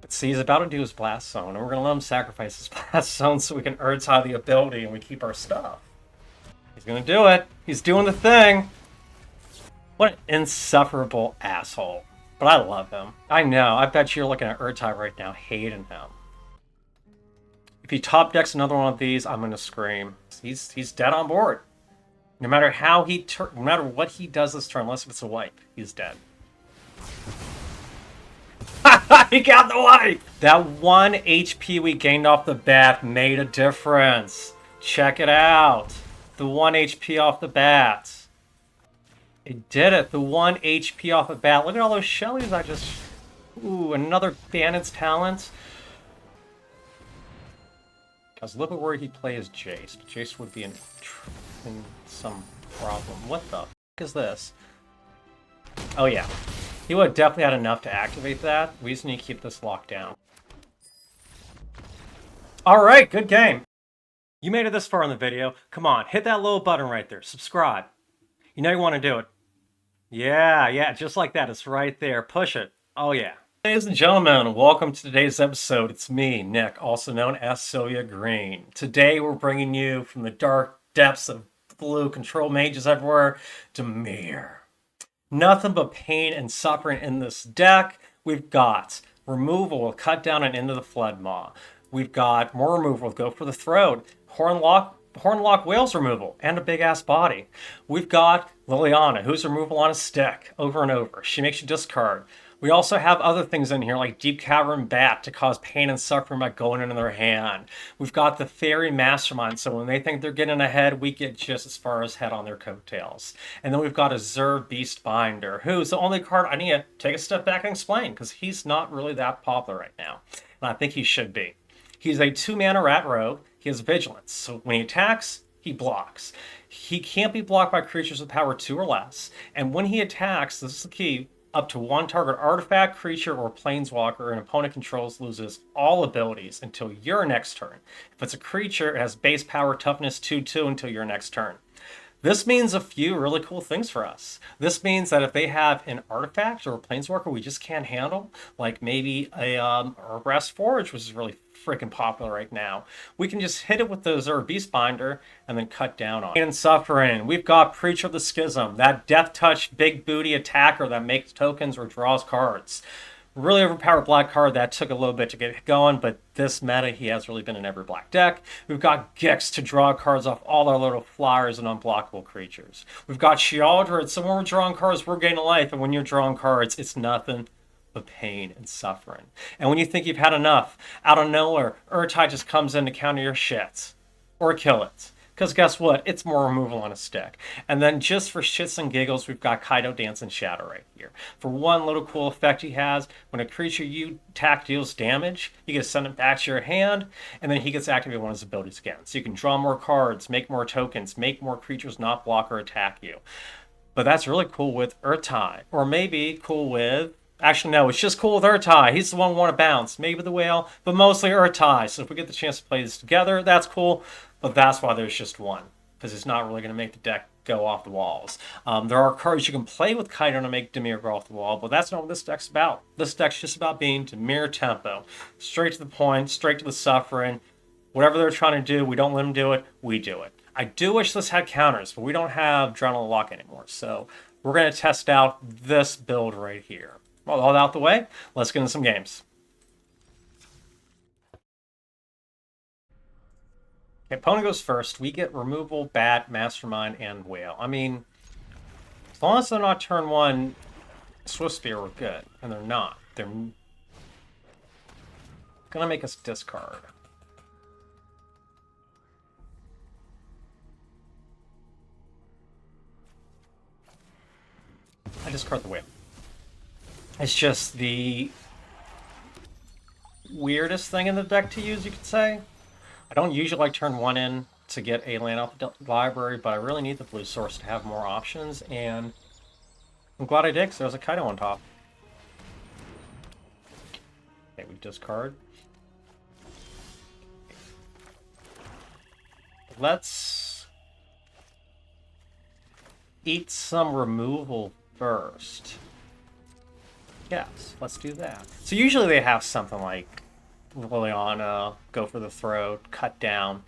But see, he's about to do his blast zone, and we're gonna let him sacrifice his blast zone so we can Urtai the ability and we keep our stuff. He's gonna do it. He's doing the thing. What an insufferable asshole. But I love him. I know. I bet you're looking at Urtai right now, hating him. If he top decks another one of these, I'm gonna scream. He's dead on board. No matter how no matter what he does this turn, unless it's a wipe, he's dead. He got the wipe! That 1 HP we gained off the bat made a difference. Check it out. The 1 HP off the bat. It did it. The 1 HP off the bat. Look at all those Shellys I just... Ooh, another Bandit's Talent. Because look at where he plays Jace. Jace would be in some problem. What the f*** is this? Oh yeah. He would have definitely had enough to activate that. We just need to keep this locked down. Alright, good game. You made it this far in the video. Come on, hit that little button right there. Subscribe. You know you want to do it. Yeah, just like that. It's right there. Push it. Oh yeah. Ladies and gentlemen, welcome to today's episode. It's me, Nick, also known as Soya Green. Today we're bringing you from the dark depths of blue control mages everywhere, Dimir. Nothing but pain and suffering in this deck. We've got removal with cut down and into the flood maw. We've got more removal with go for the throat, Hornlock Whale's removal, and a big-ass body. We've got Liliana, who's removal on a stick, over and over. She makes you discard. We also have other things in here, like Deep Cavern Bat, to cause pain and suffering by going into their hand. We've got the Fairy Mastermind, so when they think they're getting ahead, we get just as far as head on their coattails. And then we've got Azorius Beastbinder, who's the only card I need to take a step back and explain, because he's not really that popular right now. And I think he should be. He's a 2-mana rat rogue. He has vigilance, so when he attacks, he blocks. He can't be blocked by creatures with power 2 or less. And when he attacks, this is the key, up to 1 target artifact, creature, or planeswalker an opponent controls loses all abilities until your next turn. If it's a creature, it has base power toughness 2/2 until your next turn. This means a few really cool things for us. This means that if they have an artifact or a planeswalker we just can't handle, like maybe a Rest Forge, which is really freaking popular right now, we can just hit it with the Azorius Beastbinder and then cut down on it. And suffering, we've got Preacher of the Schism, that death touch big booty attacker that makes tokens or draws cards. Really overpowered black card that took a little bit to get going, but this meta, he has really been in every black deck. We've got Gix to draw cards off all our little flyers and unblockable creatures. We've got Sheoldred, so when we're drawing cards, we're gaining life, and when you're drawing cards, it's nothing but pain and suffering. And when you think you've had enough, out of nowhere, Urtai just comes in to counter your shit. Or kill it. Because guess what? It's more removal on a stick. And then just for shits and giggles, we've got Kaido Dance and Shadow right here. For one little cool effect he has, when a creature you attack deals damage, you get to send it back to your hand, and then he gets activated one of his abilities again. So you can draw more cards, make more tokens, make more creatures not block or attack you. But that's really cool with Urtai. Or maybe cool with... Actually, no, it's just cool with Urtai. He's the one we want to bounce. Maybe the whale, but mostly Urtai. So if we get the chance to play this together, that's cool. But that's why there's just one, because it's not really going to make the deck go off the walls. There are cards you can play with Kaido to make Dimir go off the wall, but that's not what this deck's about. This deck's just about being Dimir tempo. Straight to the point, straight to the suffering. Whatever they're trying to do, we don't let them do it, we do it. I do wish this had counters, but we don't have Adrenaline Lock anymore. So we're going to test out this build right here. Well, all out the way, let's get into some games. Okay, opponent goes first. We get removal, bat, mastermind, and whale. I mean, as long as they're not turn 1 Swift Spear, we're good. And they're not. They're gonna make us discard. I discard the whale. It's just the weirdest thing in the deck to use, you could say. I don't usually like turn 1 in to get a land off the library, but I really need the blue source to have more options, and I'm glad I did, because there's a Kaido on top. Okay, we discard. Let's eat some removal first. Yes, let's do that. So usually they have something like Liliana, go for the throat, cut down.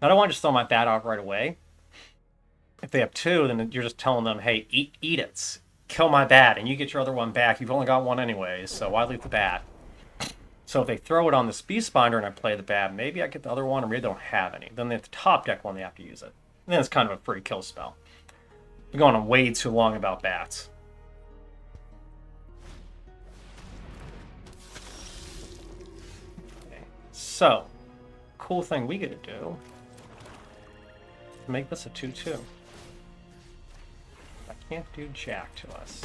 I don't want to just throw my bat out right away. If they have two, then you're just telling them, hey, eat it. Kill my bat, and you get your other one back. You've only got one anyways, so why leave the bat? So if they throw it on this Beast Binder and I play the bat, maybe I get the other one, or maybe they don't have any. Then they have the top deck one, they have to use it. And then it's kind of a free kill spell. We're going on way too long about bats. Okay. So, cool thing we get to do, make this a 2/2. I can't do jack to us.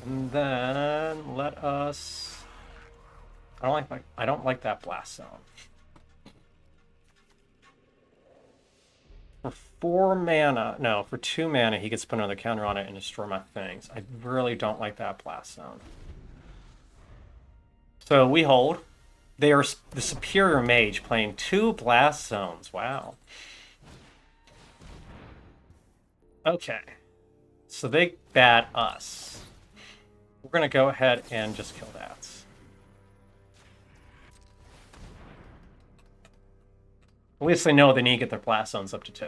And then let us... I don't like that blast zone. For 4 mana, no, for 2 mana, he gets to put another counter on it and destroy my things. I really don't like that blast zone. So we hold. They are the superior mage playing 2 blast zones. Wow. Okay. So they bat us. We're going to go ahead and just kill that. At least they know they need to get their blast zones up to 2.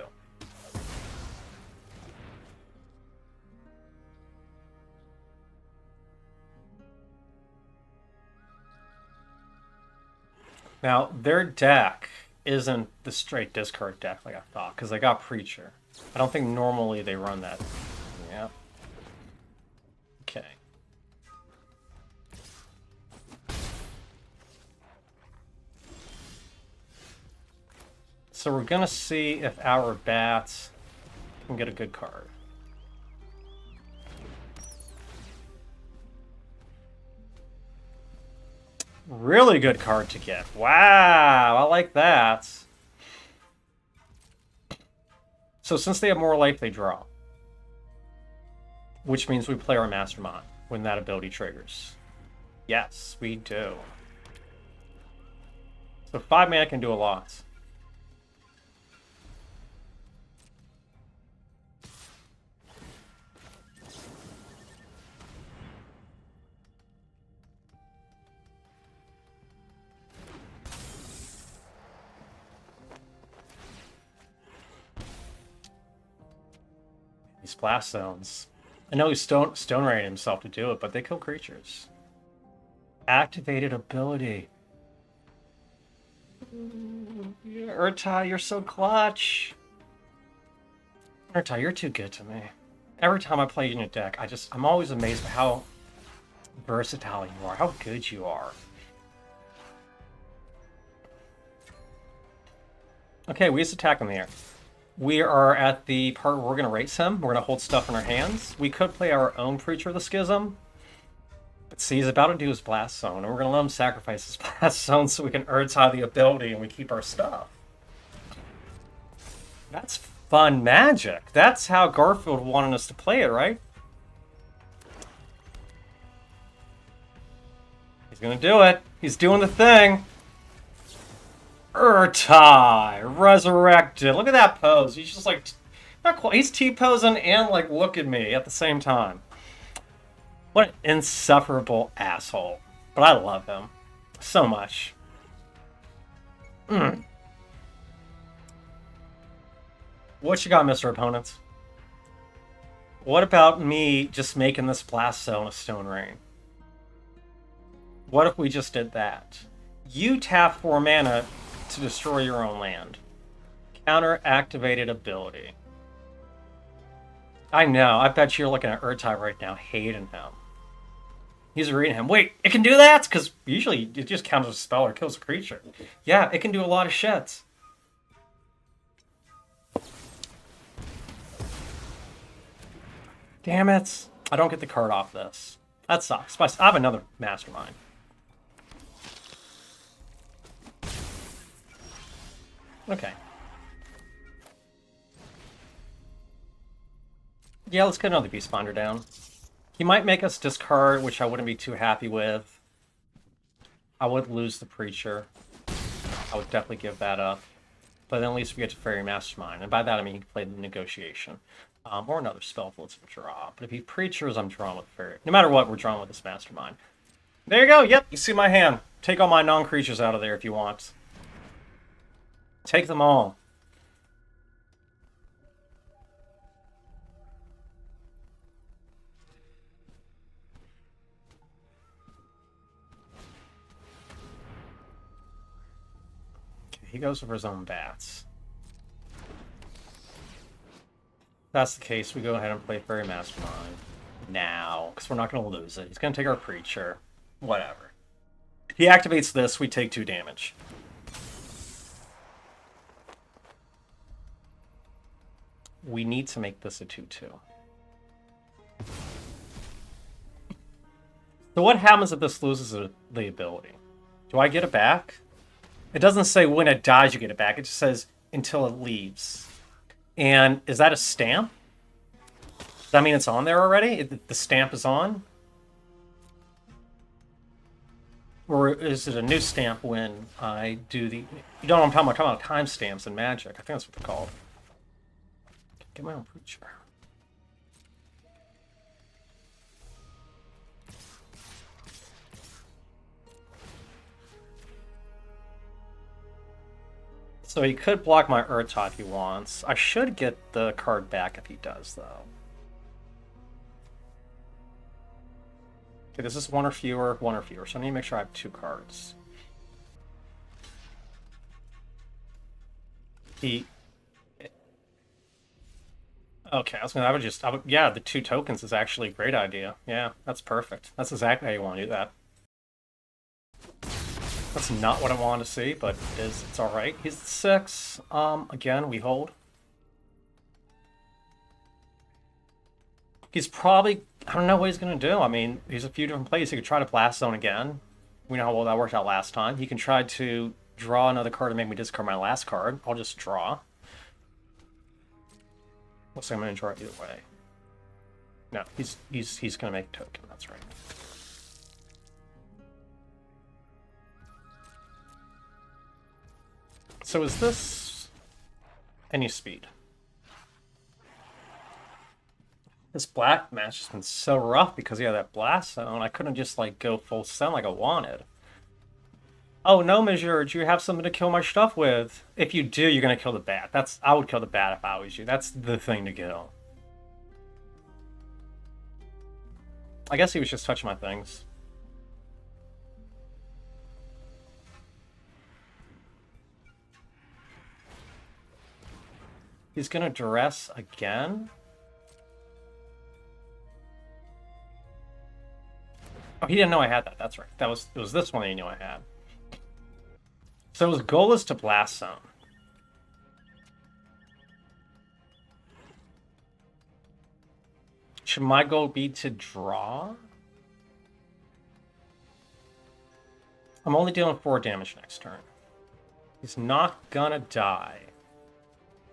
Now, their deck isn't the straight discard deck like I thought, because they got Preacher. I don't think normally they run that. Yeah. Okay. So we're going to see if our bats can get a good card. Really good card to get. Wow, I like that. So since they have more life, they draw. Which means we play our Mastermind when that ability triggers. Yes, we do. So 5 mana can do a lot. These blast zones. I know he's stone raining himself to do it, but they kill creatures. Activated ability. Urtai, you're so clutch. Urtai, you're too good to me. Every time I play in your deck, I'm always amazed by how versatile you are, how good you are. Okay, we just attack in the air. We are at the part where we're going to race him. We're going to hold stuff in our hands. We could play our own Preacher of the Schism. But see, he's about to do his Blast Zone, and we're going to let him sacrifice his Blast Zone so we can Urtai the ability and we keep our stuff. That's fun magic. That's how Garfield wanted us to play it, right? He's going to do it. He's doing the thing. Urtai, resurrected. Look at that pose. He's just like, not quite. He's T-posing and like, look at me at the same time. What an insufferable asshole. But I love him so much. What you got, Mr. Opponents? What about me just making this Blast Zone a Stone Rain? What if we just did that? You tap 4 mana to destroy your own land. Counter-activated ability. I know, I bet you're looking at Urtai right now, hating him. He's reading him. Wait, it can do that? Because usually it just counts as a spell or kills a creature. Yeah, it can do a lot of shit. Damn it. I don't get the card off this. That sucks. But I have another Mastermind. Okay. Yeah, let's get another Beast Binder down. He might make us discard, which I wouldn't be too happy with. I would lose the Preacher. I would definitely give that up. But then at least we get to Fairy Mastermind. And by that I mean he can play the Negotiation. Or another spell if it's a draw. But if he Preachers, I'm drawing with Fairy. No matter what, we're drawing with this Mastermind. There you go. Yep, you see my hand. Take all my non-creatures out of there if you want. Take them all. Okay, he goes for his own bats. If that's the case, we go ahead and play Fairy Mastermind now, because we're not going to lose it. He's going to take our creature. Whatever. He activates this, we take 2 damage. We need to make this a 2/2. So what happens if this loses the ability? Do I get it back? It doesn't say when it dies you get it back. It just says until it leaves. And is that a stamp? Does that mean it's on there already? The stamp is on? Or is it a new stamp when I do the... You know what I'm talking about? I'm talking about timestamps in Magic. I think that's what they're called. Get my own creature. So he could block my Urtot if he wants. I should get the card back if he does, though. Okay, this is 1 or fewer, 1 or fewer. So I need to make sure I have 2 cards. He... Okay, yeah, the 2 tokens is actually a great idea. Yeah, that's perfect. That's exactly how you want to do that. That's not what I wanted to see, but it's alright. He's the 6. Again, we hold. He's probably... I don't know what he's going to do. I mean, there's a few different plays. He could try to Blast Zone again. We know how well that worked out last time. He can try to draw another card and make me discard my last card. I'll just draw. Looks like I'm going to draw either way. No, he's going to make a token. That's right. So is this any speed? This black match has been so rough because he had that blast zone. I couldn't just like go full send like I wanted. Oh no, Measure, do you have something to kill my stuff with? If you do, you're gonna kill the bat. I would kill the bat if I was you. That's the thing to kill. I guess he was just touching my things. He's gonna duress again. Oh, he didn't know I had that. That's right. It was this one that he knew I had. So his goal is to Blast Zone. Should my goal be to draw? I'm only dealing 4 damage next turn. He's not gonna die.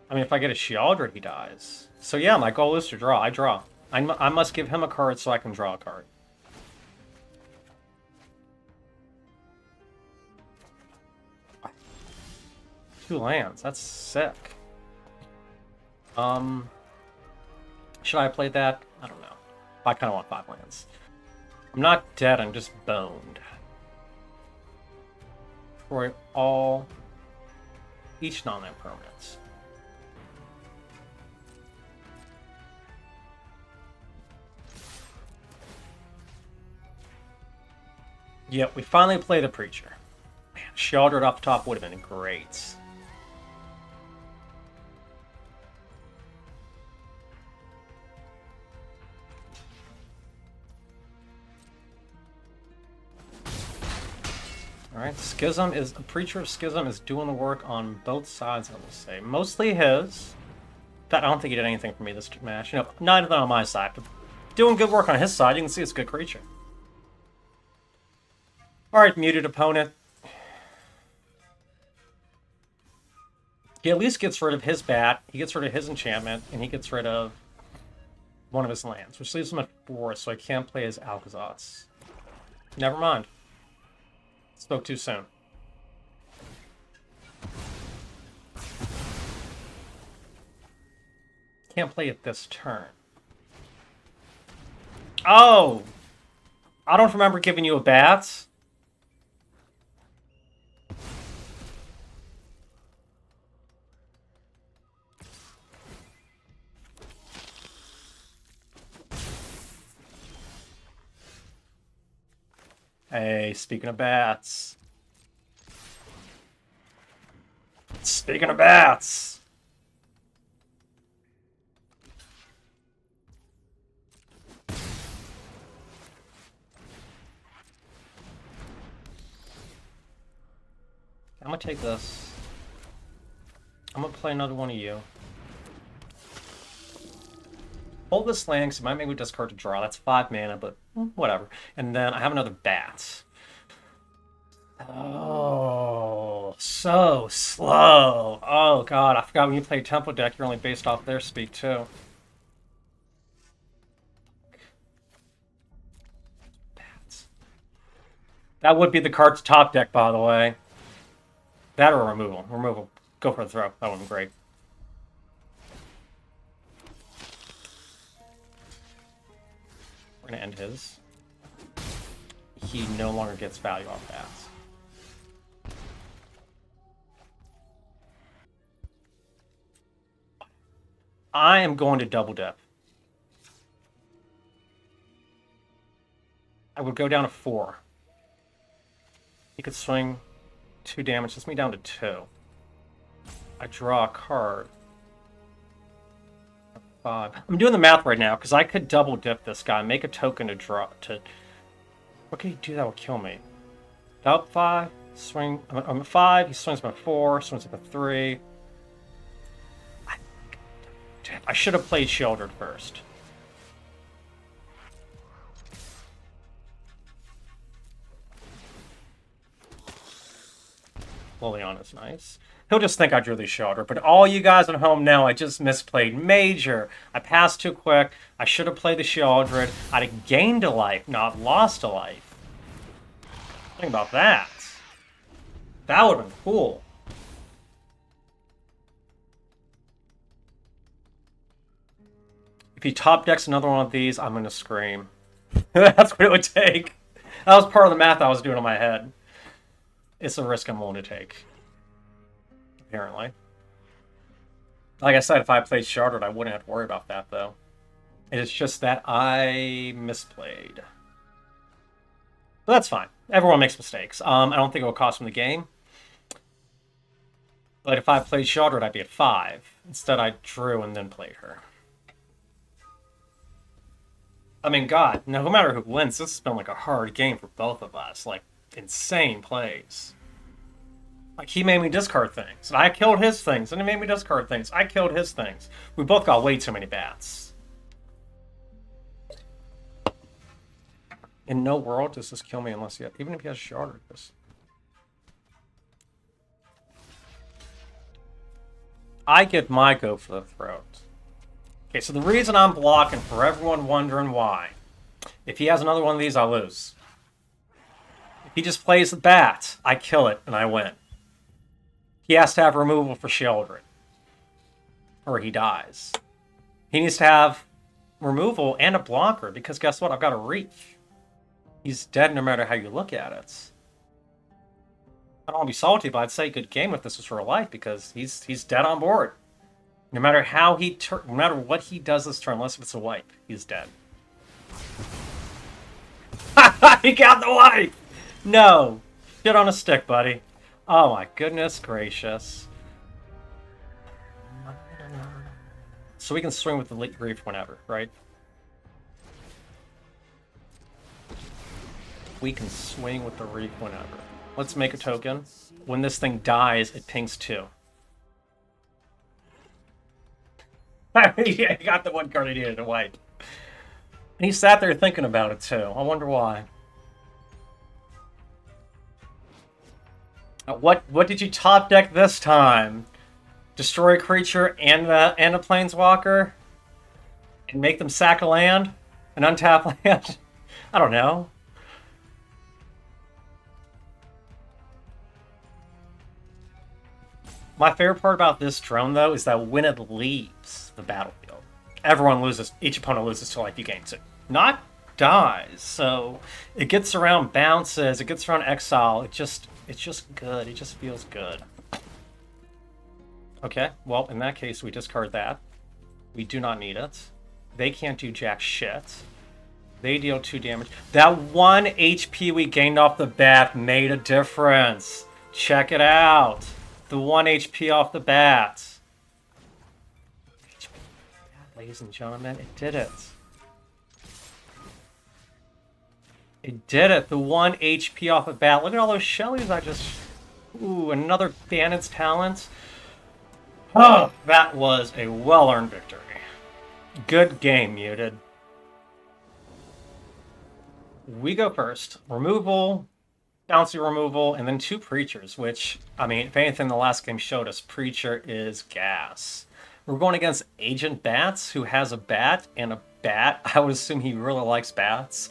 I mean, if I get a Sheoldred, he dies. So yeah, my goal is to draw. I draw. I must give him a card so I can draw a card. Two lands. That's sick. Should I play that? I don't know. I kind of want 5 lands. I'm not dead. I'm just boned. For all... each non-land permanents. Yep, we finally play the Preacher. Man, Sheoldred off the top would have been great. Alright, Schism is... a Preacher of Schism is doing the work on both sides, I will say. Mostly his. I don't think he did anything for me this match. You know, not even on my side, but doing good work on his side. You can see it's a good creature. Alright, muted opponent. He at least gets rid of his bat, he gets rid of his enchantment, and he gets rid of one of his lands, which leaves him at 4, so I can't play his Alcazaz. Never mind. Spoke too soon. Can't play it this turn. Oh! I don't remember giving you a bat. Hey, speaking of bats. Speaking of bats. I'm gonna take this. I'm gonna play another one of you. Hold this land because it might make me discard to draw. That's 5 mana, but whatever. And then I have another bat. Oh, so slow. Oh god, I forgot when you play Tempo deck, you're only based off their speed too. Bats. That would be the card's top deck, by the way. That or removal. Removal. Go for the throw. That would be great. We're gonna end his. He no longer gets value off bats. I am going to double dip. I would go down to 4. He could swing 2 damage. That's me down to 2. I draw a card. 5. I'm doing the math right now because I could double dip this guy, make a token to draw. What could he do that would kill me? Up 5, swing. I'm at 5. He swings my 4, swings up a 3. I should have played Sheldred first. Liliana is nice. He'll just think I drew the Sheldred, but all you guys at home know I just misplayed major. I passed too quick. I should have played the Sheldred. I'd have gained a life, not lost a life. Think about that. That would have been cool. If he top decks another one of these, I'm going to scream. That's what it would take. That was part of the math I was doing in my head. It's a risk I'm willing to take. Apparently. Like I said, if I played Sheldred, I wouldn't have to worry about that, though. It's just that I misplayed. But that's fine. Everyone makes mistakes. I don't think it will cost him the game. But if I played Sheldred, I'd be at 5. Instead, I drew and then played her. I mean, God, no matter who wins, this has been like a hard game for both of us. Like, insane plays. Like, he made me discard things, and I killed his things, and he made me discard things. I killed his things. We both got way too many bats. In no world does this kill me unless he, even if he has Sheldred. I get my go for the throat. Okay, so the reason I'm blocking, for everyone wondering why, if he has another one of these, I'll lose. If he just plays the bat, I kill it and I win. He has to have removal for Sheldred, or he dies. He needs to have removal and a blocker, because guess what? I've got a reach. He's dead no matter how you look at it. I don't want to be salty, but I'd say good game if this was for life, because he's dead on board. No matter how no matter what he does this turn, unless it's a wipe, he's dead. He got the wipe! No. Shit on a stick, buddy. Oh my goodness gracious. So we can swing with the late grief whenever, right? We can swing with the reef whenever. Let's make a token. When this thing dies, it pings 2. Yeah, he got the one card he needed to wipe. And he sat there thinking about it too. I wonder why. What did you top deck this time? Destroy a creature and a planeswalker? And make them sack a land? An untap land? I don't know. My favorite part about this drone, though, is that when it leaves the battlefield, everyone loses. Each opponent loses to life you gain 2. Not dies. So it gets around bounces, it gets around exile. It's just good. It just feels good. Okay, well, in that case, we discard that. We do not need it. They can't do jack shit. They deal 2 damage. That 1 HP we gained off the bat made a difference. Check it out. The 1 HP off the bat. Ladies and gentlemen, it did it. It did it. The 1 HP off the bat. Look at all those Shellys I just... Ooh, another Bandit's Talent. Oh, that was a well-earned victory. Good game, Muted. We go first. Removal, bouncy removal, and then 2 Preachers, which, I mean, if anything, the last game showed us Preacher is gas. We're going against Agent Bats, who has a bat and a bat. I would assume he really likes bats.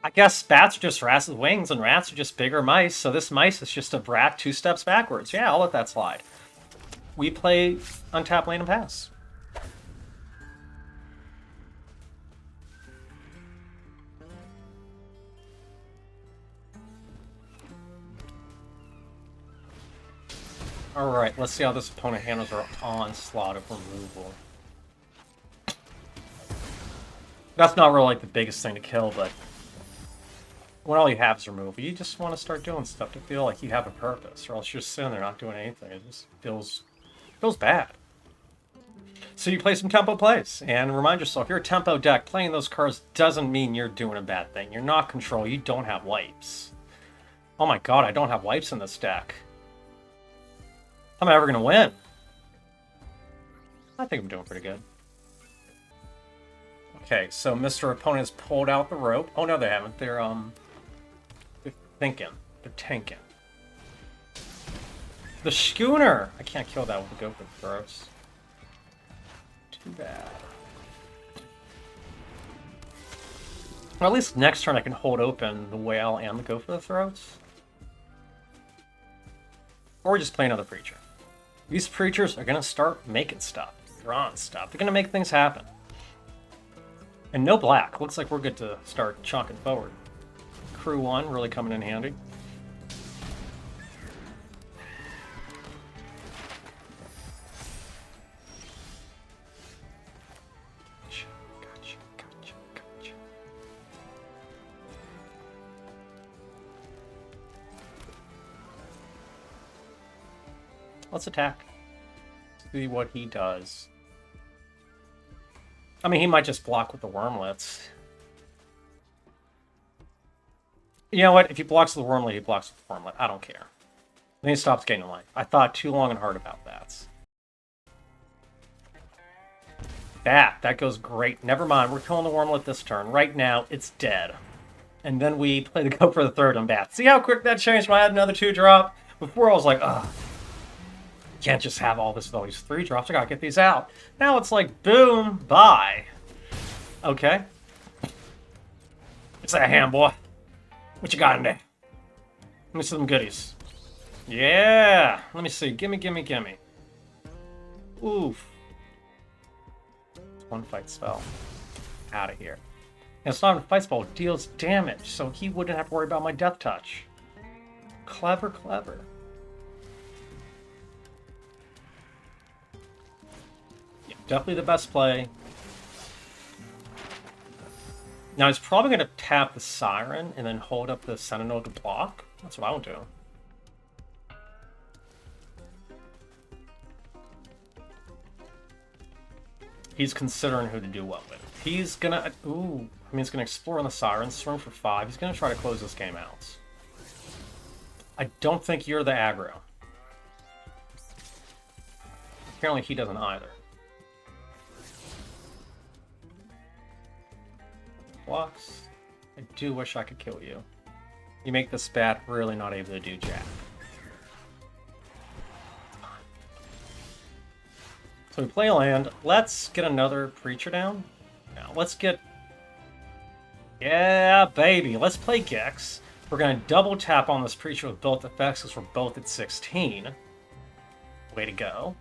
I guess bats are just rats with wings, and rats are just bigger mice, so this mice is just a rat 2 steps backwards. Yeah, I'll let that slide. We play untap lane and pass. Alright, let's see how this opponent handles our onslaught of removal. That's not really like the biggest thing to kill, but when all you have is removal, you just want to start doing stuff to feel like you have a purpose, or else you're just sitting there not doing anything. It just feels bad. So you play some tempo plays, and remind yourself, you're a tempo deck. Playing those cards doesn't mean you're doing a bad thing. You're not control. You don't have wipes. Oh my god, I don't have wipes in this deck. How am I ever going to win? I think I'm doing pretty good. Okay, so Mr. Opponent's pulled out the rope. Oh no, they haven't. They're thinking. They're tanking. The schooner! I can't kill that with the Gopher Throats. Too bad. Well, at least next turn I can hold open the Whale and the Gopher Throats. Or just play another Preacher. These Preachers are going to start making stuff. Drawing stuff. They're going to make things happen. And no black. Looks like we're good to start chunking forward. Crew 1 really coming in handy. Gotcha. Let's attack. See what he does. I mean, he might just block with the Wormlets. You know what? If he blocks with the Wormlet, he blocks with the Wormlet. I don't care. Then he stops gaining life. I thought too long and hard about that. That goes great. Never mind. We're killing the Wormlet this turn. Right now, it's dead. And then we play the go for the third on Bat. See how quick that changed when I had another 2-drop? Before I was like, ugh. Can't just have all this with all these 3-drops. I gotta get these out. Now it's like, boom, bye. Okay. What's that, hand boy? What you got in there? Let me see some goodies. Yeah. Let me see. Gimme. Oof. One fight spell. Out of here. And it's not a fight spell. It deals damage, so he wouldn't have to worry about my death touch. Clever. Definitely the best play. Now he's probably going to tap the Siren and then hold up the Sentinel to block. That's what I would do. He's considering who to do what with. He's going to... Ooh. I mean, he's going to explore on the Siren, swing for 5. He's going to try to close this game out. I don't think you're the aggro. Apparently he doesn't either. Blocks. I do wish I could kill you. You make this bat really not able to do jack. So we play a land. Let's get another Preacher down. Now let's get... Yeah, baby. Let's play Gex. We're going to double tap on this Preacher with both effects because we're both at 16. Way to go.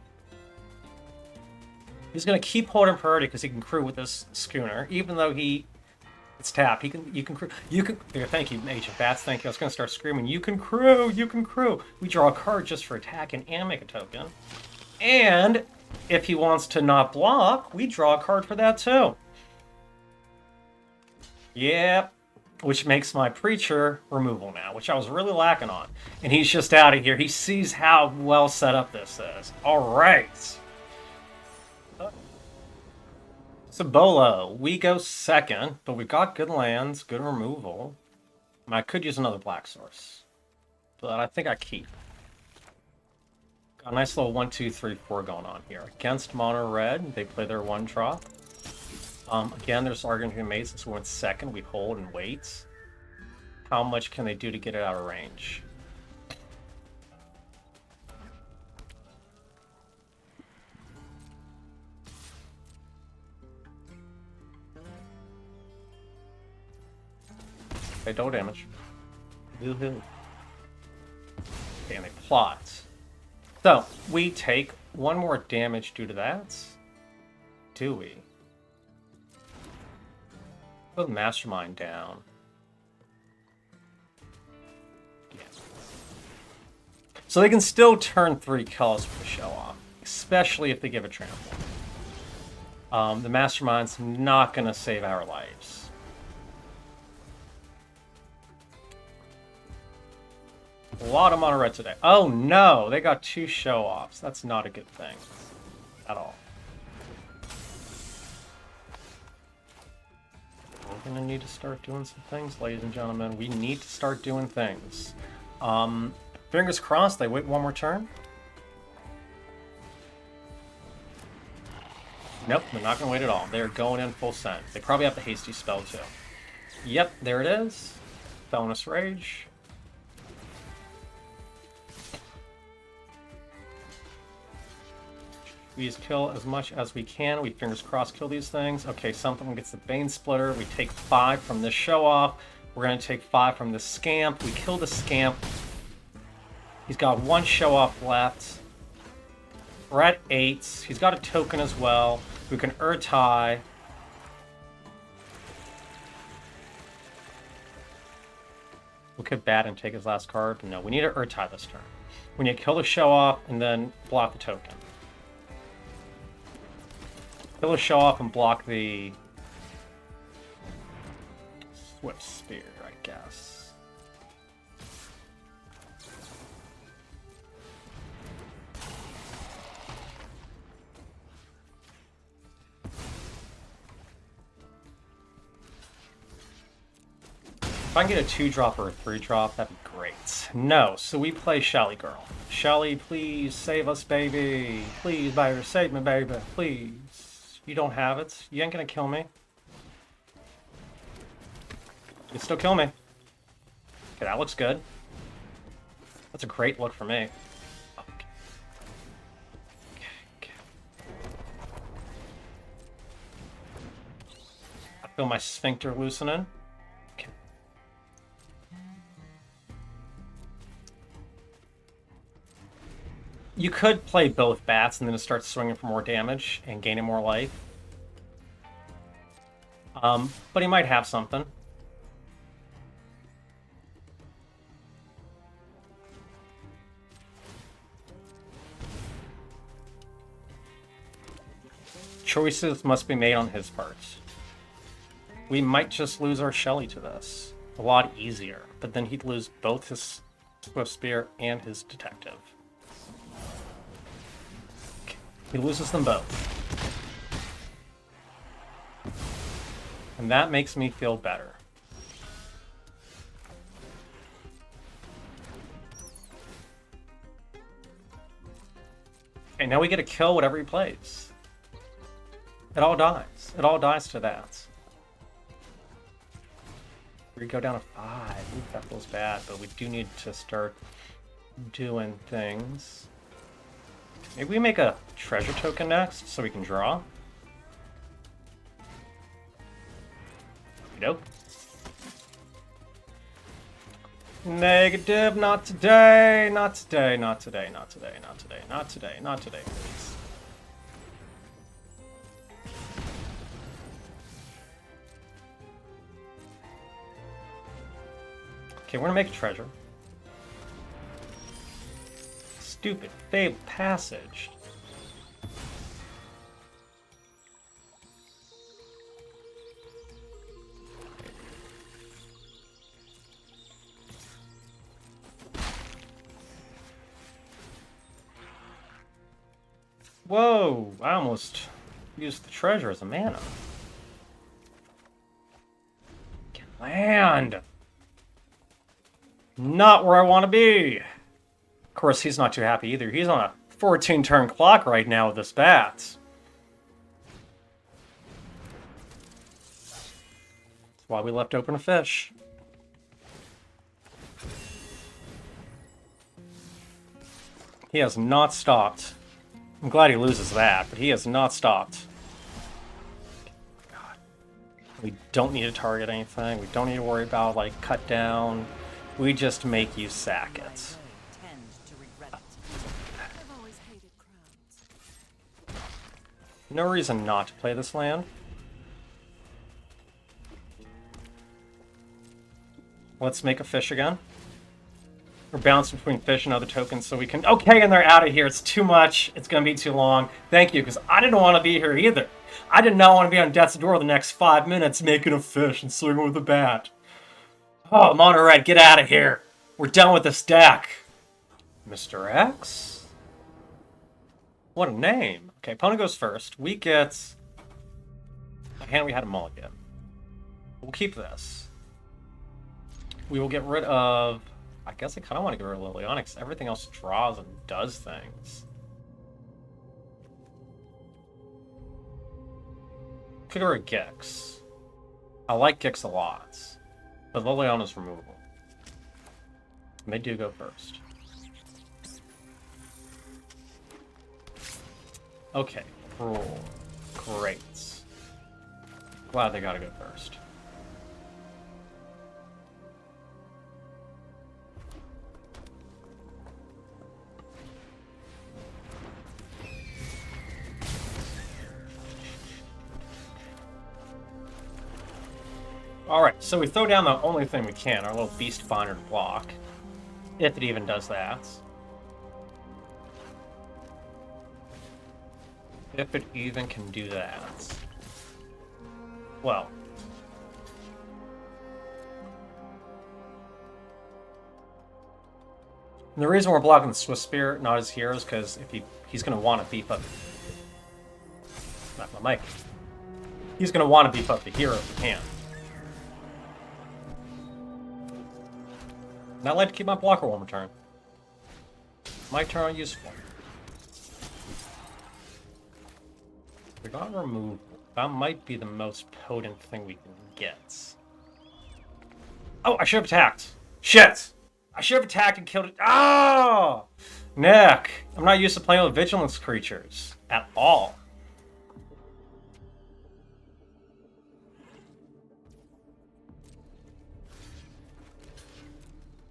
He's going to keep holding priority because he can crew with this schooner, even though it's tapped. You can crew. Here, thank you, Agent Bats. Thank you. I was going to start screaming. You can crew. You can crew. We draw a card just for attacking and make a token. And if he wants to not block, we draw a card for that too. Yep. Which makes my Preacher removal now, which I was really lacking on. And he's just out of here. He sees how well set up this is. All right. Sabolo, we go second, but we've got good lands, good removal. I could use another black source, but I think I keep. Got a nice little 1, 2, 3, 4 going on here. Against mono red, they play their 1-drop. Again, there's argument to be made since we went second. We hold and wait. How much can they do to get it out of range? They don't damage. Okay, and they plot. So, we take 1 more damage due to that. Do we? Put the Mastermind down. Yeah. So they can still turn 3 colors for the show off, especially if they give a trample. The Mastermind's not going to save our lives. A lot of mono red today. Oh no, they got 2 show-offs. That's not a good thing at all. We're gonna need to start doing some things, ladies and gentlemen. We need to start doing things. Fingers crossed they wait 1 more turn. Nope, they're not gonna wait at all. They're going in full send. They probably have the hasty spell too. Yep, there it is. Bonus Rage. We just kill as much as we can. We fingers crossed kill these things. Okay, something gets the Bane Splitter. We take 5 from this show off. We're going to take 5 from this Scamp. We kill the Scamp. He's got 1 show off left. We're at 8. He's got a token as well. We can Urtai. We could bat and take his last card. No, we need to Urtai this turn. We need to kill the show off and then block the token. Kill a show off and block the Swift Spear, I guess. If I can get a 2-drop or a 3-drop, that'd be great. No, so we play Shelly Girl. Shelly, please save us, baby. Please, baby, save me, baby, please. You don't have it. You ain't gonna kill me. You can still kill me. Okay, that looks good. That's a great look for me. Okay. Okay. I feel my sphincter loosening. Okay. You could play both bats and then start swinging for more damage and gaining more life. But he might have something. Choices must be made on his part. We might just lose our Shelly to this. A lot easier. But then he'd lose both his Swift Spear and his Detective. He loses them both. And that makes me feel better. Okay, now we get to kill whatever he plays. It all dies. It all dies to that. We go down to 5. Ooh, that feels bad, but we do need to start doing things. Maybe we make a treasure token next so we can draw. Nope. Negative, not today, not today, not today, not today, not today, not today, not today, please. Okay, we're gonna make a treasure. Stupid Fable Passage. Whoa! I almost used the treasure as a mana. Can land! Not where I want to be! Of course, he's not too happy either. He's on a 14-turn clock right now with this bats. That's why we left open a fish. He has not stopped. I'm glad he loses that, but he has not stopped. God. We don't need to target anything. We don't need to worry about, like, cut down. We just make you sack it. No reason not to play this land. Let's make a fish again. We're bouncing between fish and other tokens so we can... Okay, and they're out of here. It's too much. It's going to be too long. Thank you, because I didn't want to be here either. I did not want to be on death's door the next 5 minutes making a fish and swinging with a bat. Oh, Mono Red, get out of here. We're done with this deck. Mr. X? What a name. Okay, opponent goes first. We get a hand we had a mulligan. We'll keep this. We will get rid of... I guess I kind of want to get rid of Liliana because everything else draws and does things. Could get rid of Gix. I like Gix a lot, but Liliana's removable. And they do go first. Okay, Cruel. Great. Glad they gotta go first. Alright, so we throw down the only thing we can, our little Beast Finder to block. If it even does that. If it even can do that. Well. And the reason we're blocking the Swift Spirit, not his heroes, because if he's going to want to beef up... Not my mic. He's going to want to beef up the hero if he can. And I'd like to keep my blocker one more turn. My turn useful. We got removed. That might be the most potent thing we can get. Oh, I should have attacked. Shit! I should have attacked and killed it. Oh! Nick! I'm not used to playing with vigilance creatures. At all.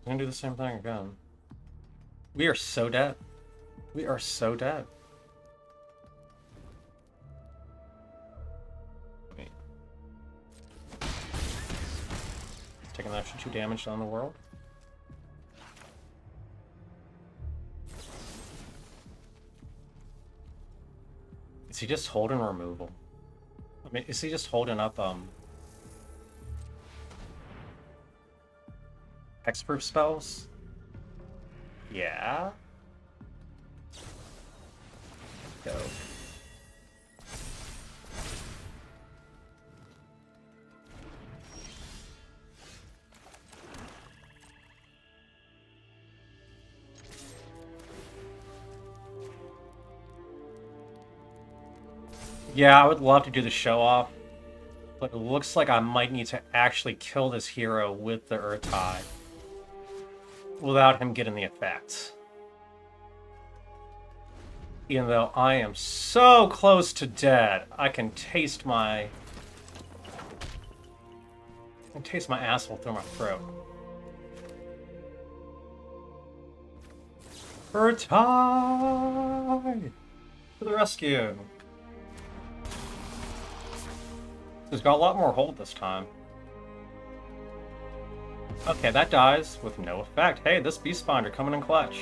I'm gonna do the same thing again. We are so dead. We are so dead. Taking an extra 2 damage down the world. Is he just holding removal? I mean, is he just holding up hexproof spells? Yeah. Go. Yeah, I would love to do the show off, but it looks like I might need to actually kill this hero with the Urtai without him getting the effect. Even though I am so close to dead, I can taste my asshole through my throat. Urtai! To the rescue! He's got a lot more hold this time. Okay, that dies with no effect. Hey, this Beast Binder coming in clutch.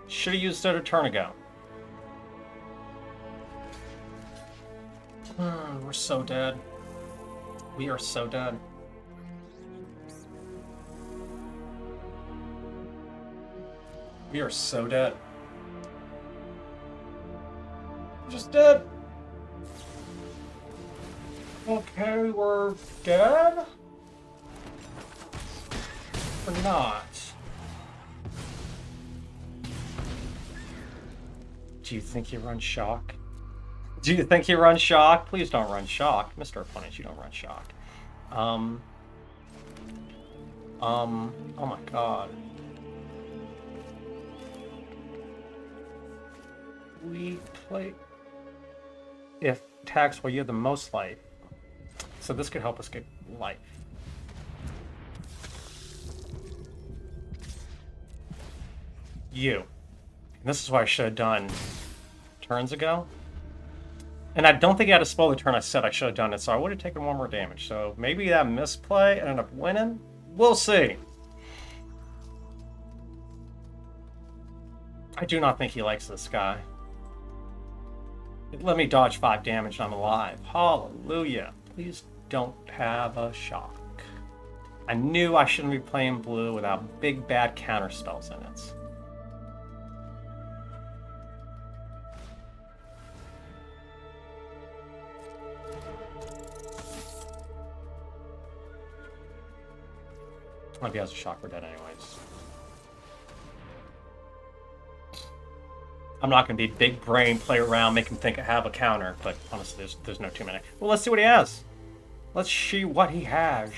Should have used it a turn ago. We're so dead. We are so dead. We are so dead. Just dead. Okay, we're dead? Or not? Do you think he runs shock? Do you think he runs shock? Please don't run shock. Mr. Opponent, you don't run shock. Oh my god. We play... If attacks while you have the most life. So this could help us get life. You. And this is what I should have done turns ago. And I don't think I had to spoil the turn I said I should have done it, so I would have taken one more damage. So maybe that misplay ended up winning? We'll see. I do not think he likes this guy. Let me dodge 5 damage and I'm alive. Hallelujah. Please don't have a shock. I knew I shouldn't be playing blue without big bad counter spells in it. If he has a shock, we're dead anyways. I'm not going to be big brain, play around, make him think I have a counter, but honestly, there's no too many. Well, let's see what he has. Let's see what he has.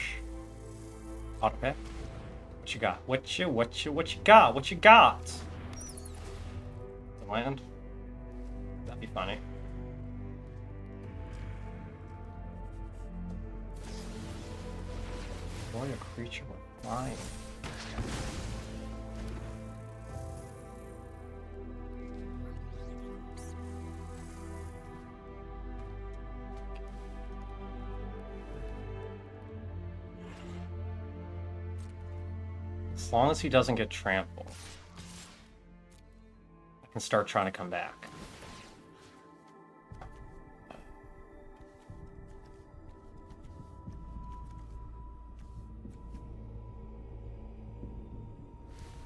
Autopay. What you got? What you got? What you got? The land? That'd be funny. Destroy a creature with flying. As long as he doesn't get trampled, I can start trying to come back.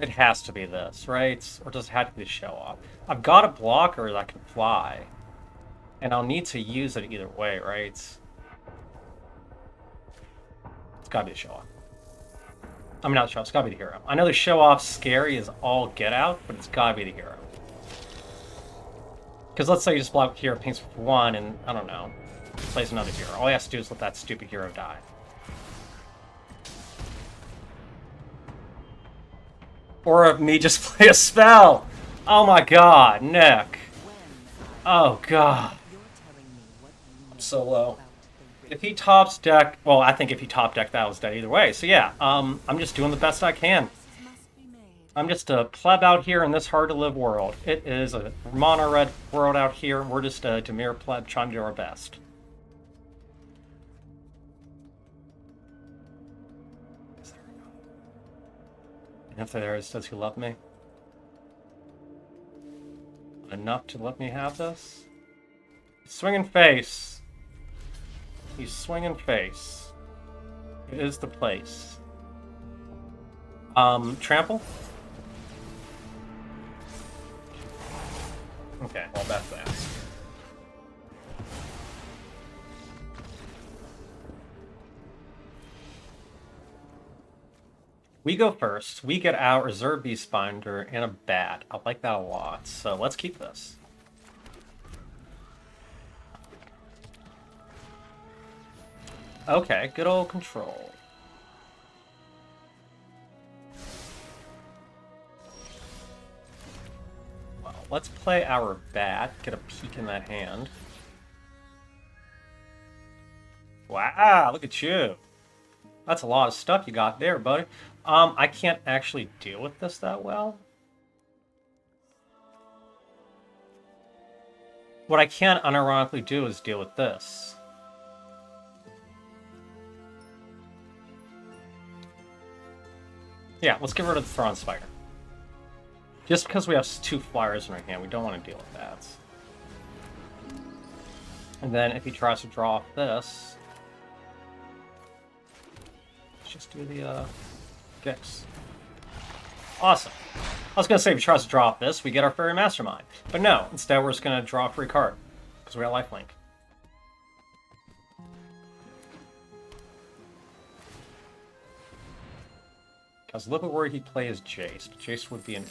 It has to be this, right? Or does it have to be the show off? I've got a blocker that can fly, and I'll need to use it either way, right? It's gotta be the show off. I mean, not the show off, it's gotta be the hero. I know the show off scary is all get out, but it's gotta be the hero. Because let's say you just block hero, paints for 1, and I don't know, plays another hero. All he has to do is let that stupid hero die. Or me just play a spell! Oh my god, Nick. Oh god. I'm so low. If he tops deck, well, I think if he top deck, that was dead either way. So yeah, I'm just doing the best I can. I'm just a pleb out here in this hard-to-live world. It is a mono-red world out here. We're just a Dimir pleb trying to do our best. And if there is, does he love me? Enough to let me have this? Swinging face. He's swinging face. It is the place. Trample? Okay, well that's that. We go first. We get our Reserve Beast Binder and a bat. I like that a lot, so let's keep this. Okay, good old control. Well, let's play our bat, get a peek in that hand. Wow, look at you. That's a lot of stuff you got there, buddy. I can't actually deal with this that well. What I can unironically do is deal with this. Yeah, let's get rid of the Thron Spider. Just because we have 2 flyers in our hand, we don't want to deal with that. And then if he tries to draw off this, let's just do the Gix. Awesome. I was going to say if he tries to draw off this, we get our Fairy Mastermind. But no, instead we're just going to draw a free card. Because we got lifelink. I was a little bit worried he'd play as Jace, but Jace would be in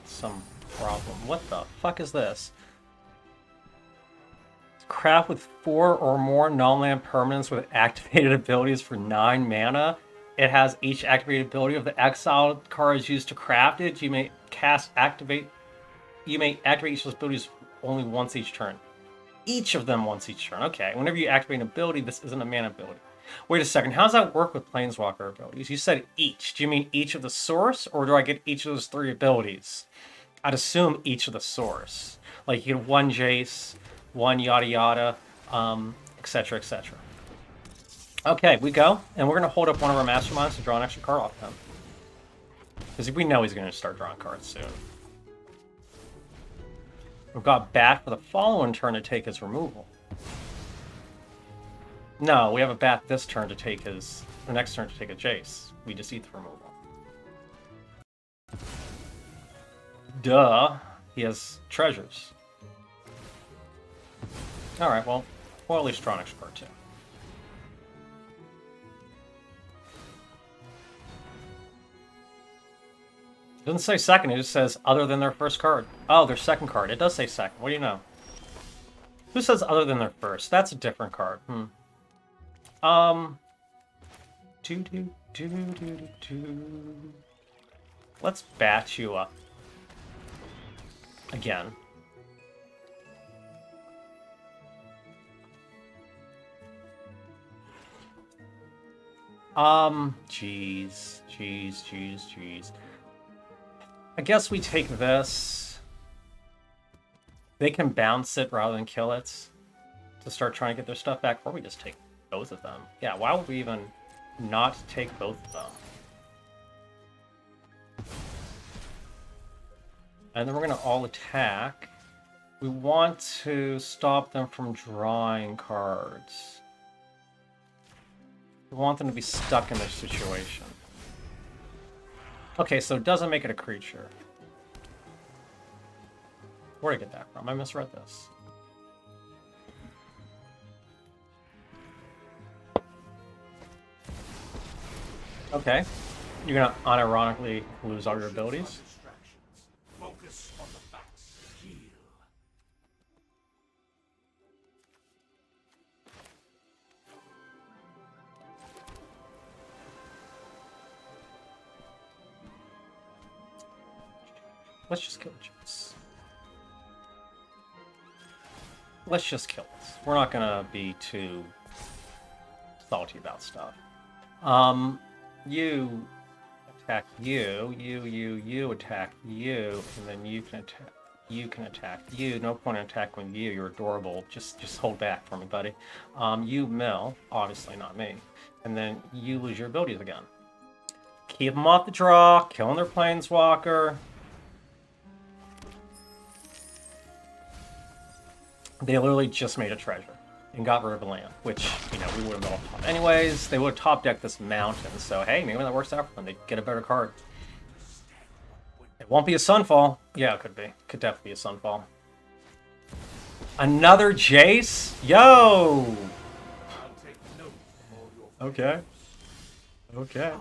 some problem. What the fuck is this? Craft with 4 or more non-land permanents with activated abilities for 9 mana. It has each activated ability of the exiled cards used to craft it. You may activate each of those abilities only once each turn. Each of them once each turn. Okay, whenever you activate an ability, this isn't a mana ability. Wait a second, how does that work with Planeswalker abilities? You said each. Do you mean each of the source, or do I get each of those 3 abilities? I'd assume each of the source. Like you get 1 Jace, 1 yada yada, etc, etc. Okay, we go, and we're going to hold up one of our Masterminds to draw an extra card off them. Because we know he's going to start drawing cards soon. We've got Bat for the following turn to take his removal. No, we have a Bat this turn to take his... the next turn to take a Jace. We just eat the removal. Duh. He has treasures. Alright, well, we'll at least draw an extra card too. It doesn't say second, it just says other than their first card. Oh, their second card. It does say second. What do you know? Who says other than their first? That's a different card. Let's bat you up. Again. Jeez. I guess we take this. They can bounce it rather than kill it to start trying to get their stuff back, or we just take both of them. Yeah, why would we even not take both of them? And then we're going to all attack. We want to stop them from drawing cards. We want them to be stuck in this situation. Okay, so it doesn't make it a creature. Where did I get that from? I misread this. Okay. You're gonna unironically lose all your abilities. Focus on the facts. Heal. Let's just kill Jace. Let's just kill it. We're not gonna be too salty about stuff. You attack you attack you, and then you can attack you. No point in attacking you. You're adorable. Just hold back for me, buddy. You mill, obviously not me, and then you lose your abilities again. Keep them off the draw, killing their planeswalker. They literally just made a treasure and got rid of the land, which, you know, we would have all top anyways. They would have top decked this mountain, so hey, maybe that works out for them. They get a better card. It won't be a Sunfall. Yeah, it could be. Could definitely be a Sunfall. Another Jace? Yo! Okay. Okay.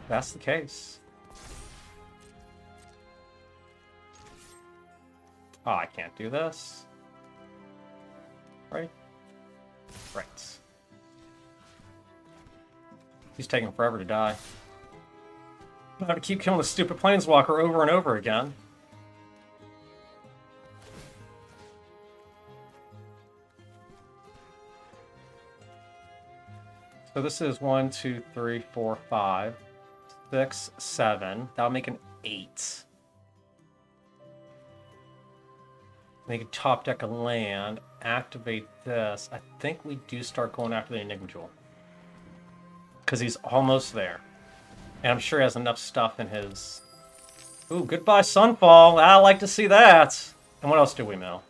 That's the case. Oh, I can't do this. Right? Right. He's taking forever to die. I have to keep killing the stupid planeswalker over and over again. So this is 1, 2, 3, 4, 5, 6, 7. That'll make an 8. Make a top deck a land, activate this. I think we do start going after the Enigma Jewel. Because he's almost there. And I'm sure he has enough stuff in his... Ooh, goodbye Sunfall. I like to see that. And what else do we mill?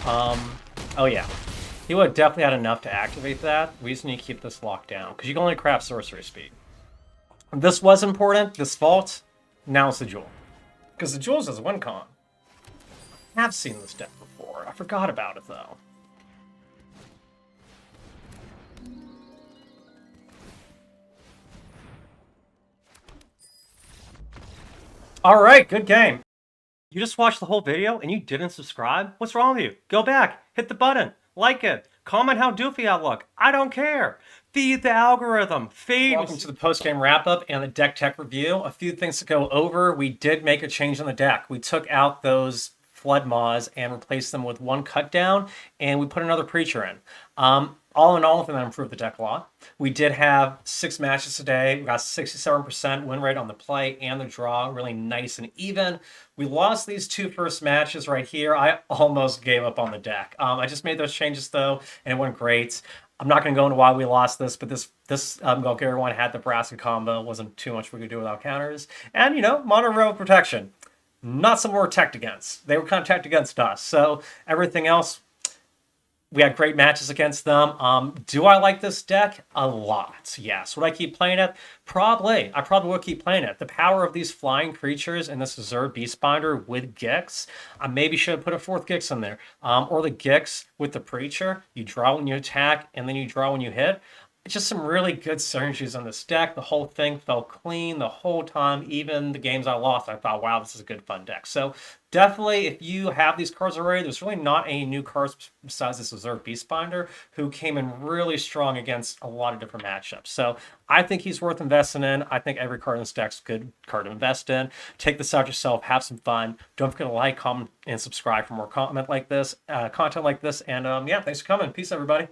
Oh yeah. He would have definitely had enough to activate that. We just need to keep this locked down. Because you can only craft sorcery speed. This was important. This fault. Now it's the Jewel. Because the Jewel's is win con. I have seen this deck before. I forgot about it, though. Alright, good game. You just watched the whole video and you didn't subscribe? What's wrong with you? Go back, hit the button, like it, comment how doofy I look. I don't care. Feed the algorithm. Feed. Welcome to the post-game wrap-up and the deck tech review. A few things to go over. We did make a change on the deck. We took out those Flood Maws and replaced them with one cut down, and we put another Preacher in. All in all, I think that improved the deck a lot. We did have 6 matches today. We got 67% win rate on the play and the draw, really nice and even. We lost these 2 first matches right here. I almost gave up on the deck. I just made those changes though, and it went great. I'm not going to go into why we lost this, but this Golgari one had the Brassica combo. Wasn't too much we could do without counters. And, you know, Mono Row Protection. Not something we're teched against. They were kind of teched against us. So everything else, we had great matches against them. Do I like this deck? A lot, yes. Would I keep playing it? Probably. I probably would keep playing it. The power of these flying creatures and this Azorius Beastbinder with Gix. I maybe should have put a 4th Gix in there. Or the Gix with the Preacher. You draw when you attack, and then you draw when you hit. It's just some really good synergies on this deck. The whole thing felt clean the whole time. Even the games I lost, I thought, wow, this is a good, fun deck. So definitely, if you have these cards already, there's really not any new cards besides this Azorius Beastbinder, who came in really strong against a lot of different matchups. So I think he's worth investing in. I think every card in this deck's a good card to invest in. Take this out yourself. Have some fun. Don't forget to like, comment, and subscribe for more content like this. And yeah, thanks for coming. Peace, everybody.